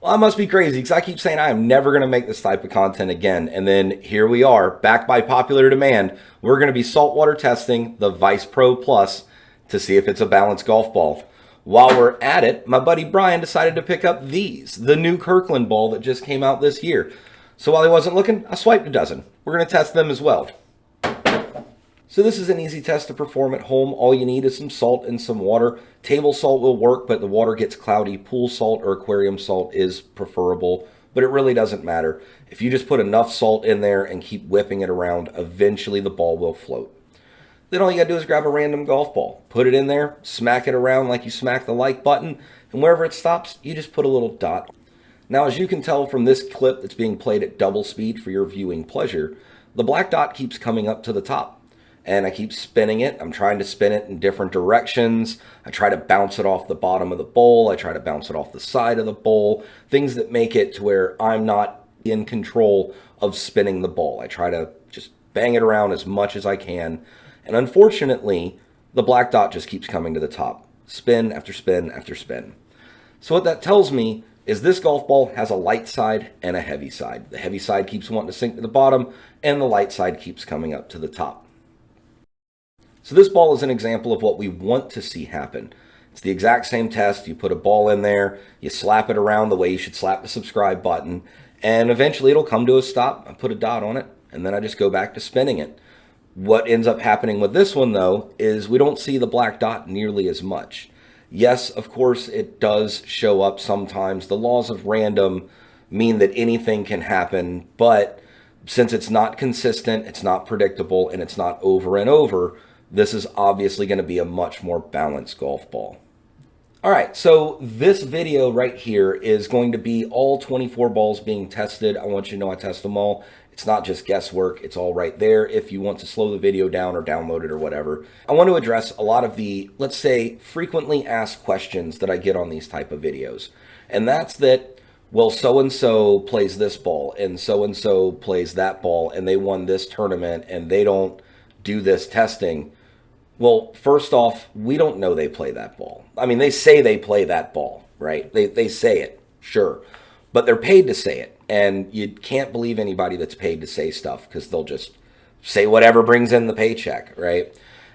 Well, I must be crazy because I keep saying I am never going to make this type of content again. And then here we are, back by popular demand. We're going to be saltwater testing the Vice Pro Plus to see if it's a balanced golf ball. While we're at it, my buddy Brian decided to pick up these, the new Kirkland ball that just came out this year. So while he wasn't looking, I swiped a dozen. We're going to test them as well. So this is an easy test to perform at home. All you need is some salt and some water. Table salt will work, but the water gets cloudy. Pool salt or aquarium salt is preferable, but it really doesn't matter. If you just put enough salt in there and keep whipping it around, eventually the ball will float. Then all you gotta do is grab a random golf ball, put it in there, smack it around like you smack the like button, and wherever it stops, you just put a little dot. Now, as you can tell from this clip that's being played at double speed for your viewing pleasure, the black dot keeps coming up to the top. And I keep spinning it. I'm trying to spin it in different directions. I try to bounce it off the bottom of the bowl. I try to bounce it off the side of the bowl. Things that make it to where I'm not in control of spinning the ball. I try to just bang it around as much as I can. And unfortunately, the black dot just keeps coming to the top. Spin after spin after spin. So what that tells me is this golf ball has a light side and a heavy side. The heavy side keeps wanting to sink to the bottom, and the light side keeps coming up to the top. So this ball is an example of what we want to see happen. It's the exact same test. You put a ball in there, you slap it around the way you should slap the subscribe button, and eventually it'll come to a stop. I put a dot on it, and then I just go back to spinning it. What ends up happening with this one, though, is we don't see the black dot nearly as much. Yes, of course, it does show up sometimes. The laws of random mean that anything can happen, but since it's not consistent, it's not predictable, and it's not over and over, this is obviously going to be a much more balanced golf ball. All right, so this video right here is going to be all 24 balls being tested. I want you to know I test them all. It's not just guesswork. It's all right there if you want to slow the video down or download it or whatever. I want to address a lot of the, let's say, frequently asked questions that I get on these type of videos. And that's that, well, so-and-so plays this ball and so-and-so plays that ball and they won this tournament and they don't do this testing. Well, first off, we don't know they play that ball. I mean, they say they play that ball, right? They say it, sure. But they're paid to say it. And you can't believe anybody that's paid to say stuff because they'll just say whatever brings in the paycheck, right?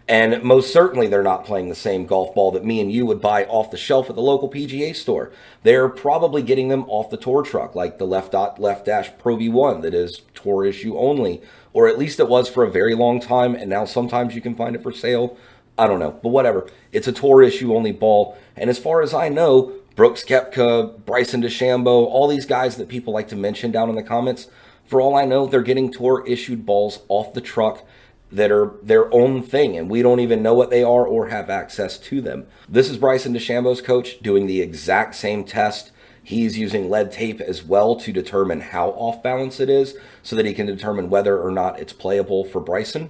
And most certainly they're not playing the same golf ball that me and you would buy off the shelf at the local PGA store. They're probably getting them off the tour truck, like the Left Dot Left Dash Pro V1 that is tour issue only, or at least it was for a very long time, and now sometimes you can find it for sale. I don't know, but whatever. It's a tour issue only ball, and as far as I know, Brooks Koepka, Bryson DeChambeau, all these guys that people like to mention down in the comments, for all I know, they're getting tour issued balls off the truck that are their own thing, and we don't even know what they are or have access to them. This is Bryson DeChambeau's coach doing the exact same test. He's using lead tape as well to determine how off balance it is so that he can determine whether or not it's playable for Bryson.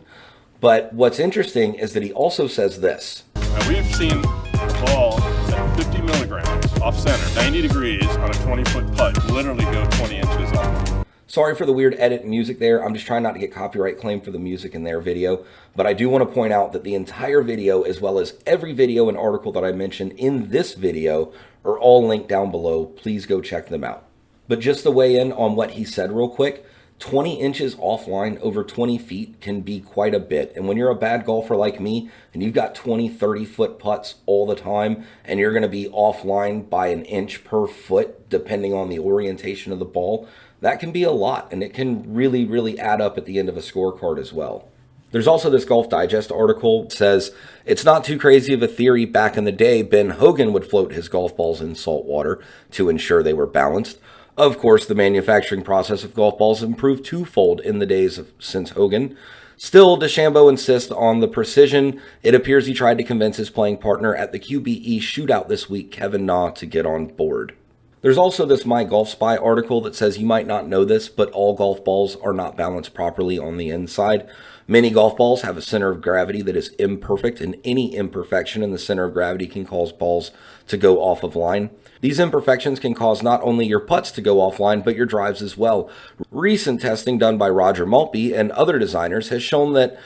But what's interesting is that he also says this. Now we've seen a ball at 50 milligrams off center, 90 degrees on a 20-foot putt, literally go 20 inches off. Sorry for the weird edit music there. I'm just trying not to get copyright claim for the music in their video. But I do want to point out that the entire video, as well as every video and article that I mentioned in this video, are all linked down below. Please go check them out. But just to weigh in on what he said real quick, 20 inches offline over 20 feet can be quite a bit. And when you're a bad golfer like me, and you've got 20, 30-foot putts all the time, and you're going to be offline by an inch per foot, depending on the orientation of the ball, that can be a lot, and it can really, really add up at the end of a scorecard as well. There's also this Golf Digest article that says, it's not too crazy of a theory. Back in the day, Ben Hogan would float his golf balls in salt water to ensure they were balanced. Of course, the manufacturing process of golf balls improved twofold in the days since Hogan. Still, DeChambeau insists on the precision. It appears he tried to convince his playing partner at the QBE shootout this week, Kevin Na, to get on board. There's also this My Golf Spy article that says you might not know this, but all golf balls are not balanced properly on the inside. Many golf balls have a center of gravity that is imperfect, and any imperfection in the center of gravity can cause balls to go off of line. These imperfections can cause not only your putts to go offline, but your drives as well. Recent testing done by Roger Maltby and other designers has shown that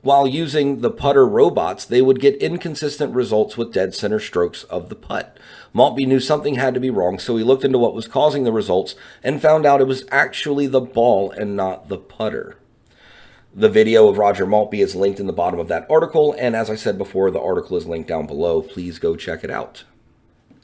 While using the putter robots, they would get inconsistent results with dead center strokes of the putt. Maltby knew something had to be wrong, so he looked into what was causing the results and found out it was actually the ball and not the putter. The video of Roger Maltby is linked in the bottom of that article, and as I said before, the article is linked down below. Please go check it out.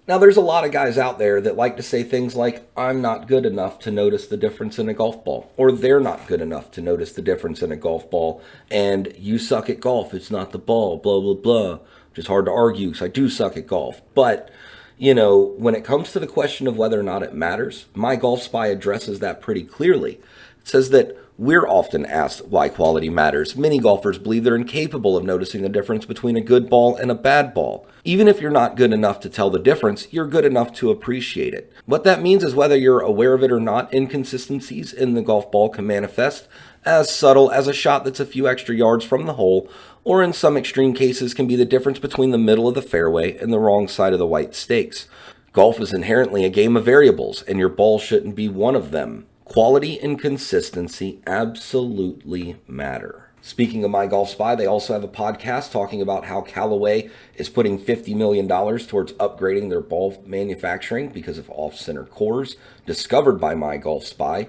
Now, there's a lot of guys out there that like to say things like, I'm not good enough to notice the difference in a golf ball, or they're not good enough to notice the difference in a golf ball, and you suck at golf, it's not the ball, blah, blah, blah. Which is hard to argue, because I do suck at golf. But, when it comes to the question of whether or not it matters, My Golf Spy addresses that pretty clearly. It says that we're often asked why quality matters. Many golfers believe they're incapable of noticing the difference between a good ball and a bad ball. Even if you're not good enough to tell the difference, you're good enough to appreciate it. What that means is whether you're aware of it or not, inconsistencies in the golf ball can manifest as subtle as a shot that's a few extra yards from the hole, or in some extreme cases can be the difference between the middle of the fairway and the wrong side of the white stakes. Golf is inherently a game of variables, and your ball shouldn't be one of them. Quality and consistency absolutely matter. Speaking of My Golf Spy, they also have a podcast talking about how Callaway is putting $50 million towards upgrading their ball manufacturing because of off-center cores discovered by My Golf Spy.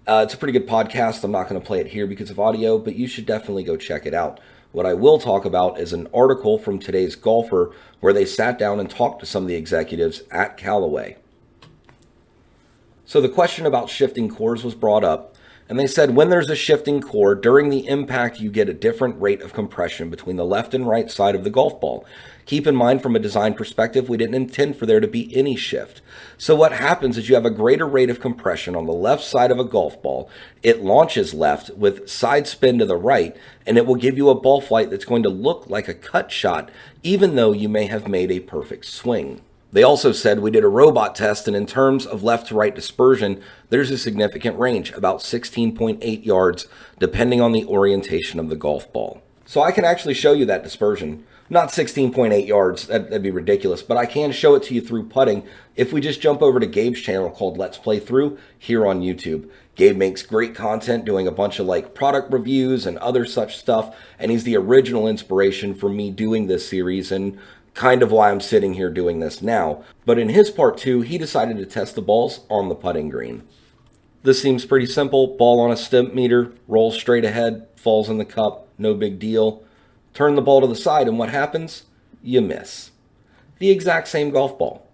It's a pretty good podcast. I'm not going to play it here because of audio, but you should definitely go check it out. What I will talk about is an article from Today's Golfer where they sat down and talked to some of the executives at Callaway. So the question about shifting cores was brought up, and they said when there's a shifting core, during the impact you get a different rate of compression between the left and right side of the golf ball. Keep in mind, from a design perspective, we didn't intend for there to be any shift. So what happens is you have a greater rate of compression on the left side of a golf ball. It launches left with side spin to the right, and it will give you a ball flight that's going to look like a cut shot, even though you may have made a perfect swing. They also said we did a robot test, and in terms of left to right dispersion, there's a significant range, about 16.8 yards, depending on the orientation of the golf ball. So I can actually show you that dispersion. Not 16.8 yards, that'd be ridiculous, but I can show it to you through putting if we just jump over to Gabe's channel called Let's Play Through here on YouTube. Gabe makes great content doing a bunch of product reviews and other such stuff, and he's the original inspiration for me doing this series and kind of why I'm sitting here doing this now. But in his part 2, he decided to test the balls on the putting green. This seems pretty simple. Ball on a stimp meter, rolls straight ahead, falls in the cup, no big deal. Turn the ball to the side, and what happens? You miss. The exact same golf ball.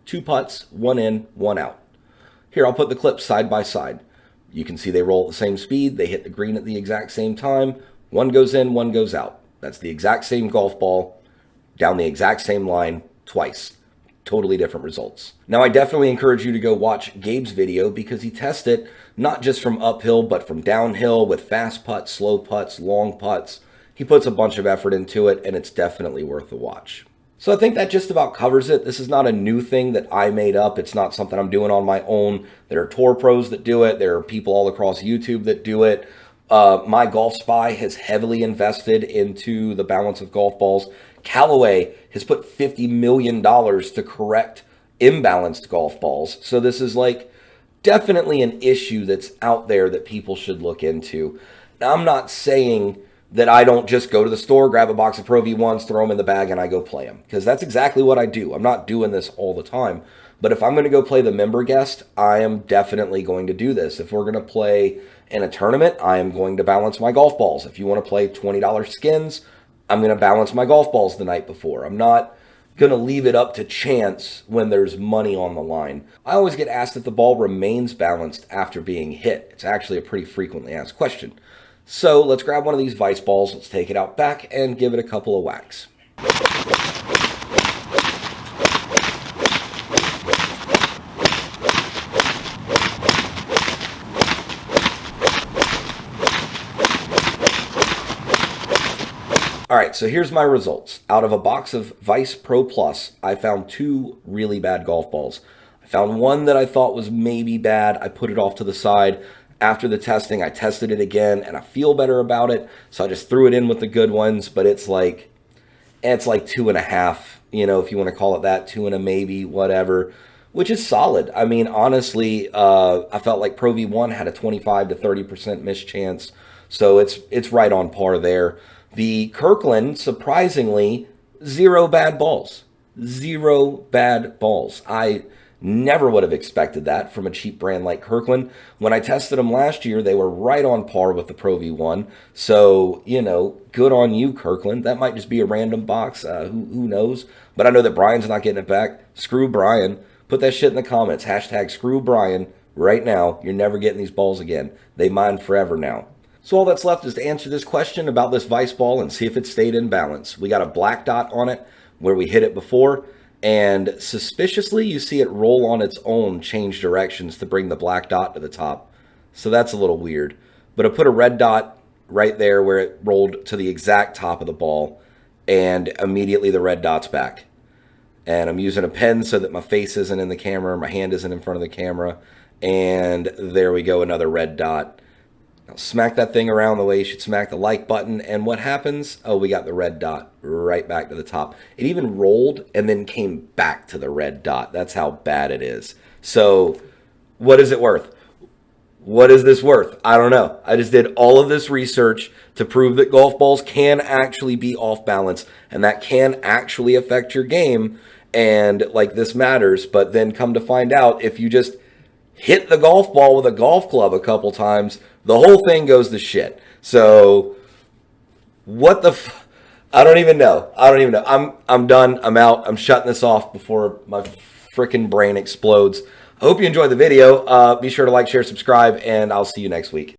2 putts, 1 in, 1 out. Here, I'll put the clips side by side. You can see they roll at the same speed, they hit the green at the exact same time. 1 goes in, 1 goes out. That's the exact same golf ball, down the exact same line, twice. Totally different results. Now, I definitely encourage you to go watch Gabe's video because he tests it not just from uphill, but from downhill with fast putts, slow putts, long putts. He puts a bunch of effort into it, and it's definitely worth a watch. So I think that just about covers it. This is not a new thing that I made up. It's not something I'm doing on my own. There are tour pros that do it. There are people all across YouTube that do it. My Golf Spy has heavily invested into the balance of golf balls. Callaway has put $50 million to correct imbalanced golf balls. So this is definitely an issue that's out there that people should look into. Now, I'm not saying that I don't just go to the store, grab a box of Pro V1s, throw them in the bag, and I go play them. Because that's exactly what I do. I'm not doing this all the time. But if I'm going to go play the member guest, I am definitely going to do this. If we're going to play in a tournament, I am going to balance my golf balls. If you want to play $20 skins, I'm going to balance my golf balls the night before. I'm not going to leave it up to chance when there's money on the line. I always get asked if the ball remains balanced after being hit. It's actually a pretty frequently asked question. So let's grab one of these Vice balls, let's take it out back and give it a couple of whacks. All right, so here's my results. Out of a box of Vice Pro Plus, I found 2 really bad golf balls. I found one that I thought was maybe bad. I put it off to the side. After the testing, I tested it again, and I feel better about it, so I just threw it in with the good ones, but it's like 2.5, if you want to call it that, 2 and a maybe, whatever, which is solid. I mean, honestly, I felt like Pro V1 had a 25 to 30% miss chance, so it's right on par there. The Kirkland, surprisingly, zero bad balls. Zero bad balls. I never would have expected that from a cheap brand like Kirkland. When I tested them last year, they were right on par with the Pro V1. So, good on you, Kirkland. That might just be a random box. Who knows? But I know that Brian's not getting it back. Screw Brian. Put that shit in the comments. Hashtag screw Brian right now. You're never getting these balls again. They mine forever now. So all that's left is to answer this question about this Vice ball and see if it stayed in balance. We got a black dot on it where we hit it before, and suspiciously you see it roll on its own, change directions to bring the black dot to the top. So that's a little weird. But I put a red dot right there where it rolled to the exact top of the ball, and immediately the red dot's back. And I'm using a pen so that my face isn't in the camera, my hand isn't in front of the camera, and there we go, another red dot. Now smack that thing around the way you should smack the like button, and what happens? Oh, we got the red dot right back to the top. It even rolled and then came back to the red dot. That's how bad it is. So what is it worth? What is this worth? I don't know. I just did all of this research to prove that golf balls can actually be off balance, and that can actually affect your game, and this matters. But then come to find out, if you just hit the golf ball with a golf club a couple times, the whole thing goes to shit. So what the I don't even know. I'm done. I'm out. I'm shutting this off before my freaking brain explodes. I hope you enjoyed the video. Be sure to like, share, subscribe, and I'll see you next week.